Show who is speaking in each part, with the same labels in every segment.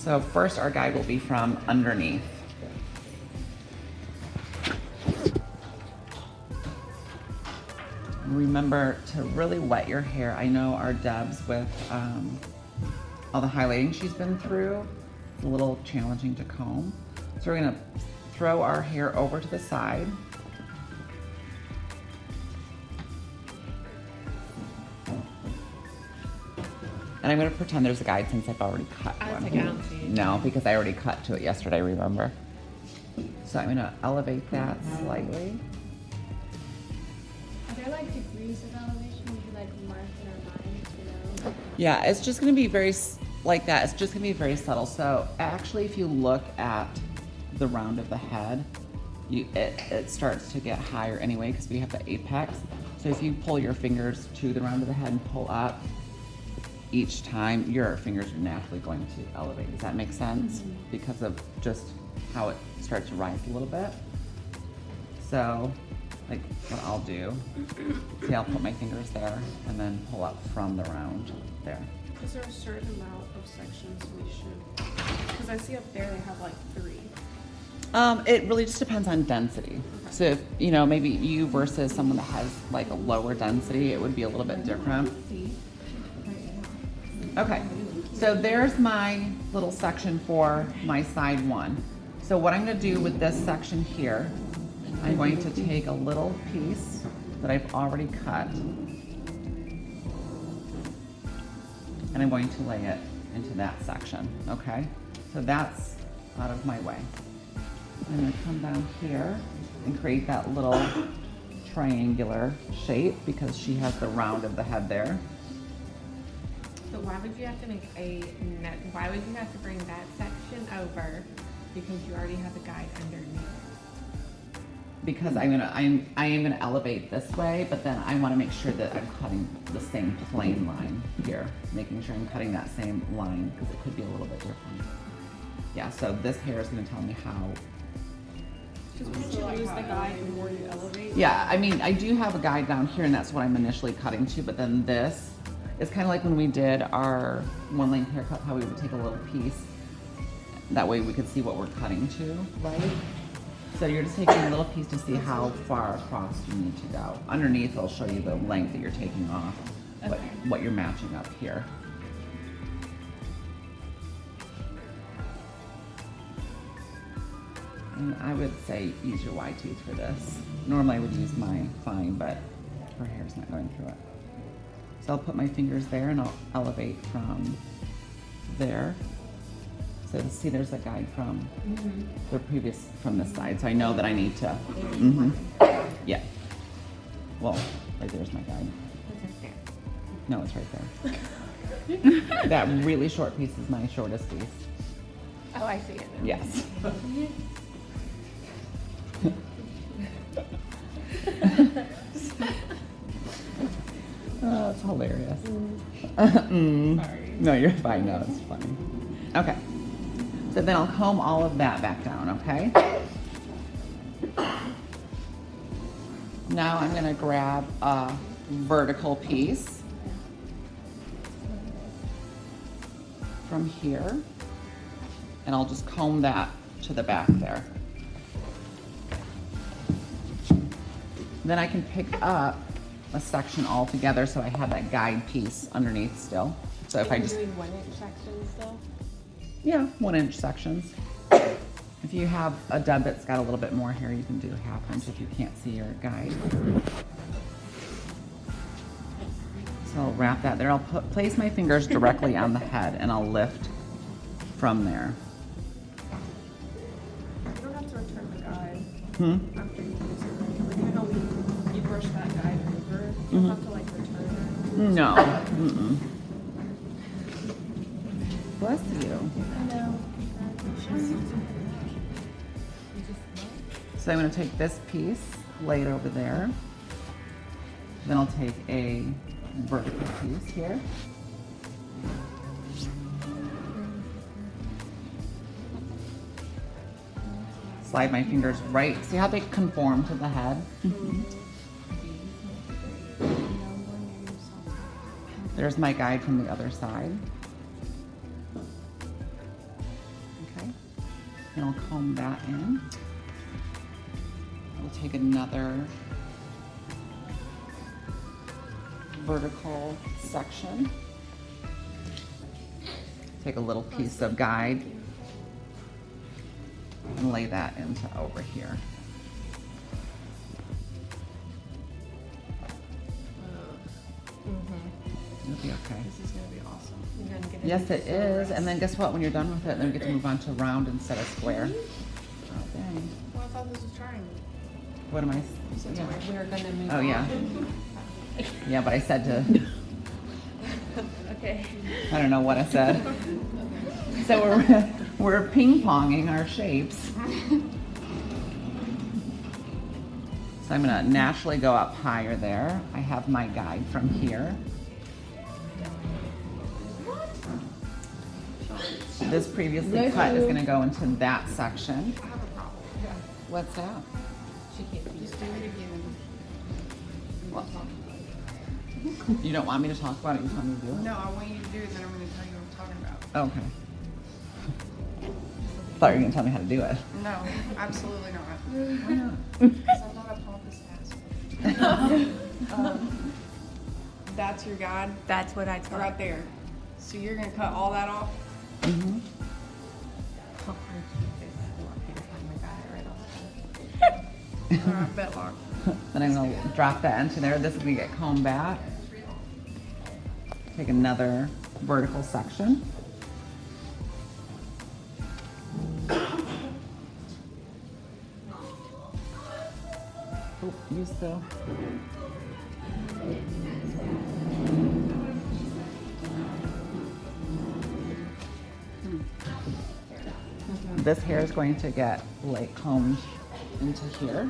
Speaker 1: So first our guide will be from underneath. Remember to really wet your hair. I know our Debs with all the highlighting she's been through, it's a little challenging to comb. So we're gonna throw our hair over to the side. And I'm gonna pretend there's a guide since I've already cut one.
Speaker 2: I was like, I don't see it.
Speaker 1: No, because I already cut to it yesterday, remember? So I'm gonna elevate that slightly.
Speaker 3: Are there like degrees of elevation? Would you like mark in our minds, you know?
Speaker 1: Yeah, it's just gonna be very, like that, it's just gonna be very subtle. So actually, if you look at the round of the head, it starts to get higher anyway because we have the apex. So if you pull your fingers to the round of the head and pull up, each time your fingers are naturally going to elevate. Does that make sense? Mm-hmm. Because of just how it starts to rise a little bit. So, like what I'll do, see, I'll put my fingers there and then pull up from the round there.
Speaker 2: Is there a certain amount of sections we should, because I see up there they have like 3.
Speaker 1: It really just depends on density. Okay. So if, you know, maybe you versus someone that has like a lower density, it would be a little bit different. Okay, so there's my little section for my side one. So what I'm gonna do with this section here, I'm going to take a little piece that I've already cut, and I'm going to lay it into that section, okay? So that's out of my way. I'm gonna come down here and create that little triangular shape because she has the round of the head there.
Speaker 2: So why would you have to make why would you have to bring that section over? Because you already have a guide underneath.
Speaker 1: Because I am gonna elevate this way, but then I wanna make sure that I'm cutting the same plane line here, making sure I'm cutting that same line because it could be a little bit different. Yeah, so this hair is gonna tell me how.
Speaker 2: Because wouldn't you lose the guide the more you elevate?
Speaker 1: Yeah, I mean, I do have a guide down here and that's what I'm initially cutting to, but then this, it's kind of like when we did our one length haircut, how we would take a little piece. That way we could see what we're cutting to, right? So you're just taking a little piece to see how far across you need to go. Underneath, I'll show you the length that you're taking off, what you're matching up here. And I would say use your wide tooth for this. Normally I would use my fine, but her hair's not going through it. So I'll put my fingers there and I'll elevate from there. So see, there's a guide from the previous, from this side. So I know that I need to, yeah. Well, right there's my guide. No, it's right there. That really short piece is my shortest piece.
Speaker 2: Oh, I see it now.
Speaker 1: Yes. Oh, it's hilarious.
Speaker 2: Sorry.
Speaker 1: No, you're fine. No, it's funny. Okay. So then I'll comb all of that back down, okay? Now I'm gonna grab a vertical piece from here, and I'll just comb that to the back there. Then I can pick up a section all together so I have that guide piece underneath still. So if I just...
Speaker 2: doing 1-inch sections still?
Speaker 1: Yeah, 1-inch sections. If you have a dub that's got a little bit more hair, you can do 1/2 inch if you can't see your guide. So I'll wrap that there. I'll place my fingers directly on the head and I'll lift from there.
Speaker 2: You don't have to return the guide after you use it, right? Like, you know, you brush that guide over. You don't have to like return it.
Speaker 1: No. Bless you.
Speaker 3: I know.
Speaker 1: So I'm going to take this piece, lay it over there. Then I'll take a vertical piece here. Slide my fingers right. See how they conform to the head? There's my guide from the other side. And I'll comb that in. We'll take another vertical section. Take a little piece of guide and lay that into over here. It'll be okay.
Speaker 2: This is gonna be awesome. You're gonna get
Speaker 1: Yes, it is. And then guess what? When you're done with it, then we get to move on to round instead of square. Oh, dang.
Speaker 2: Well, I thought this was triangle.
Speaker 1: What am I?
Speaker 2: You said
Speaker 1: Yeah.
Speaker 2: we're gonna move
Speaker 1: Oh, yeah.
Speaker 2: on.
Speaker 1: Yeah, but I said to,
Speaker 2: Okay.
Speaker 1: I don't know what I said. So we're ping-ponging our shapes. So I'm gonna naturally go up higher there. I have my guide from here. This previously cut is gonna go into that section.
Speaker 2: I have a problem.
Speaker 1: What's that?
Speaker 2: She can't just do it again.
Speaker 1: What? You don't want me to talk about it, you want me to do it?
Speaker 2: No, I want you to do it, then I'm gonna tell you what I'm talking about.
Speaker 1: Okay. Thought you were gonna tell me how to do it.
Speaker 2: No, absolutely not.
Speaker 1: Why not?
Speaker 2: Because I'm not a pompous ass. That's your guide?
Speaker 4: That's what I told
Speaker 2: Right there. So you're gonna cut all that off?
Speaker 1: Mm-hmm.
Speaker 2: Alright, bet lock.
Speaker 1: Then I'm gonna drop that into there. This is gonna get combed back. Take another vertical section. Oh, you still. This hair is going to get like combed into here.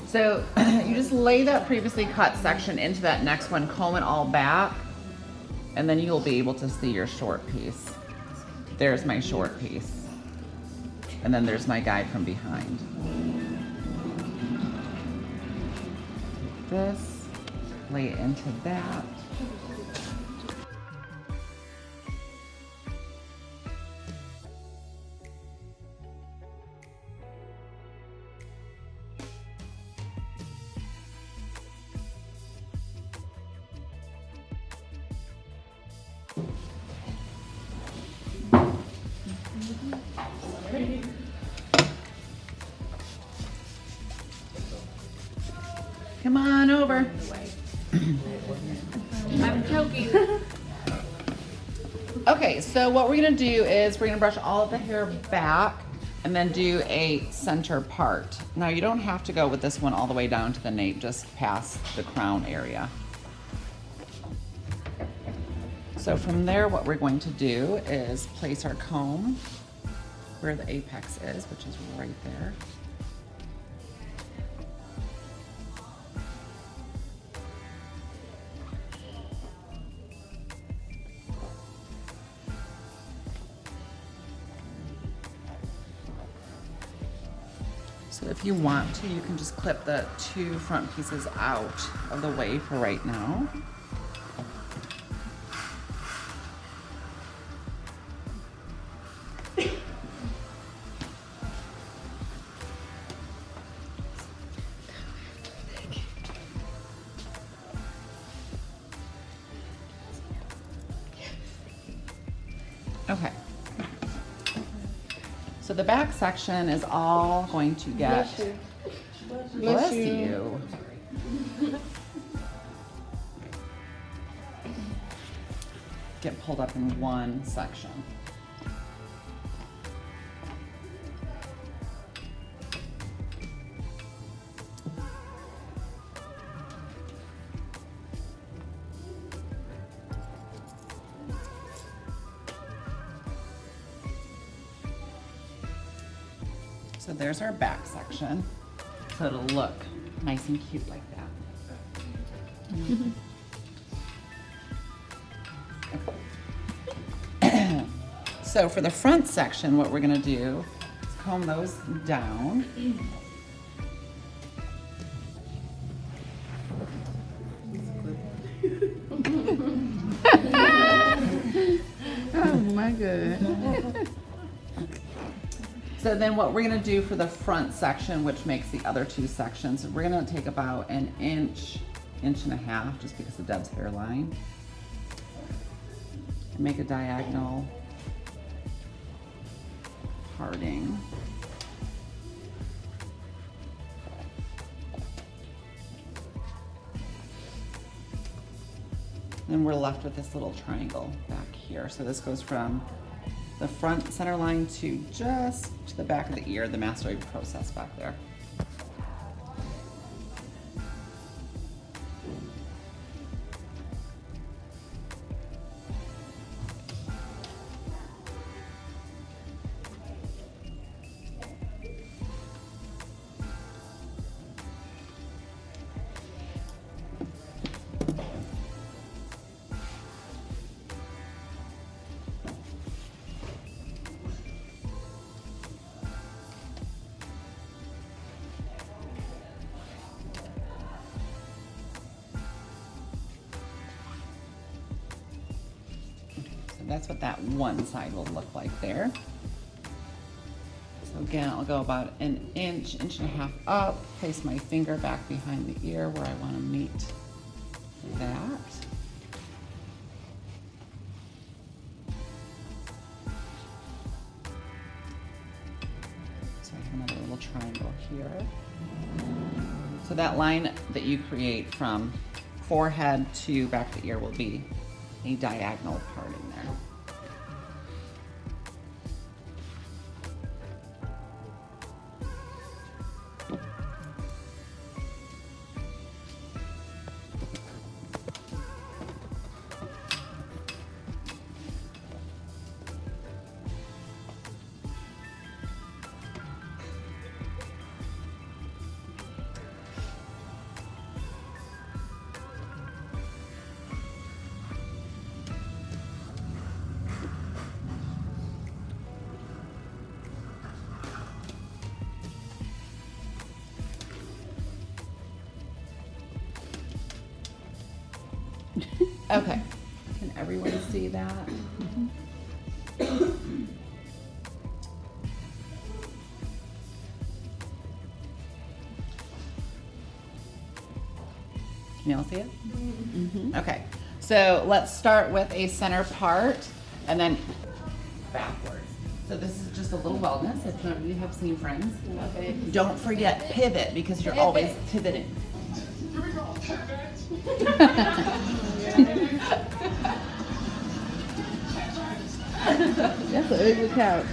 Speaker 1: So you just lay that previously cut section into that next one, comb it all back, and then you'll be able to see your short piece. There's my short piece. And then there's my guide from behind. Take this, lay it into that. Come on over.
Speaker 4: I'm choking.
Speaker 1: Okay, so what we're gonna do is we're gonna brush all of the hair back and then do a center part. Now you don't have to go with this one all the way down to the nape, just past the crown area. So from there, what we're going to do is place our comb where the apex is, which is right there. So if you want to, you can just clip the two front pieces out of the way for right now. Okay. So the back section is all going to get, bless you. Get pulled up in one section. So there's our back section. So it'll look nice and cute like that. So for the front section, what we're gonna do is comb those down. not good. So then what we're gonna do for the front section, which makes the other two sections, we're gonna take about an inch, inch and a half, just because of Deb's hairline. And make a diagonal parting. Then we're left with this little triangle back here. So this goes from the front center line to just to the back of the ear, the mastoid process back there. That's what that one side will look like there. So again, I'll go about an inch, inch and a half up, place my finger back behind the ear where I want to meet that. So I have another little triangle here. So that line that you create from forehead to back of the ear will be a diagonal parting there. Okay, can everyone see that? Can you all see it? Okay, so let's start with a center part and then backwards. So this is just a little wellness. If none of you have seen Friends,
Speaker 3: Love it.
Speaker 1: don't forget pivot because you're always pivoting.
Speaker 4: Here we go, pivot.
Speaker 1: That's a ugly couch.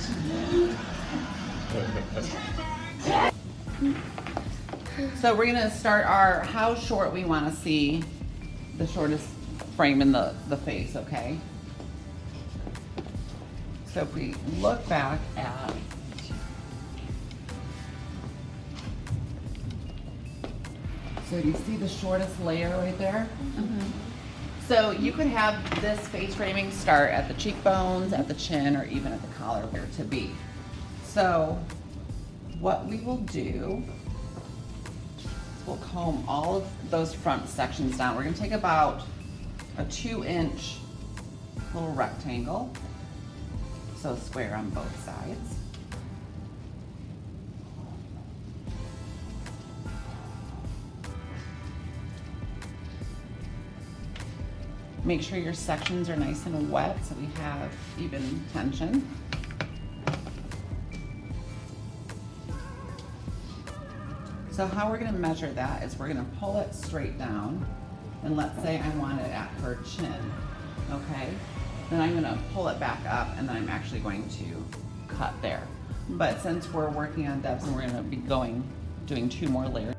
Speaker 1: So we're gonna start our how short we want to see the shortest frame in the face, okay? So if we look back at so do you see the shortest layer right there? So you could have this face framing start at the cheekbones, at the chin, or even at the collar where to be. So what we will do is we'll comb all of those front sections down. We're gonna take about a 2-inch little rectangle, so square on both sides. Make sure your sections are nice and wet so we have even tension. So how we're gonna measure that is we're gonna pull it straight down, and let's say I want it at her chin, okay? Then I'm gonna pull it back up and then I'm actually going to cut there. But since we're working on Deb's and we're gonna be doing 2 more layers,